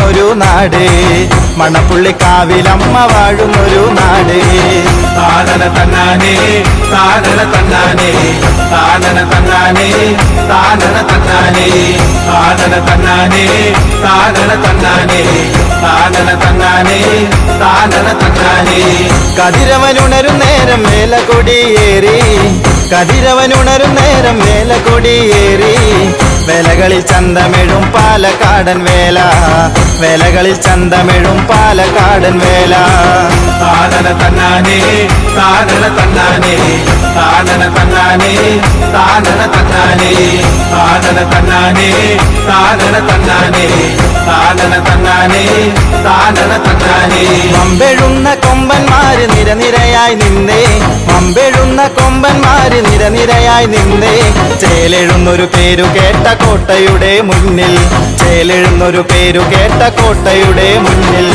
വാഴുന്നൊരു നാട്, മണപ്പുള്ളിക്കാവിലമ്മ വാഴുന്നൊരു നാട്. താനന തന്നാനേ താനന തന്നാനേ താനന തന്നാനേ താനന തന്നാനേ താനന തന്നാനേ താനന തന്നാനേ താനന തന്നാനേ താനന തന്നാനേ. കതിരവനുണരും നേരം വേലക്കൊടിയേറി, കതിരവനുണരും നേരം വേലക്കൊടിയേറി, വേലകളിൽ ചന്തമെഴും പാലക്കാടൻ വേല, വേലകളിൽ ചന്തമെഴും പാലക്കാടൻ വേല. താനന തന്നാനേ താനന തന്നാനേ താനന തന്നാനേ താനന തന്നാനേ താനന തന്നാനേ താനന തന്നാനേ താനന തന്നാനേ താനന തന്നാനേ. വമ്പെഴുന്ന കൊമ്പന്മാര് നിരനിരയായി നിന്നേ, വമ്പെഴുന്ന കൊമ്പന്മാര് നിരനിരയായി നിന്നേ, ചേലെഴുന്നൊരു പേരു കേട്ട കോട്ടയുടെ മുന്നിൽ, ചേലെഴുന്നൊരു പേരു കേട്ട കോട്ടയുടെ മുന്നിൽ.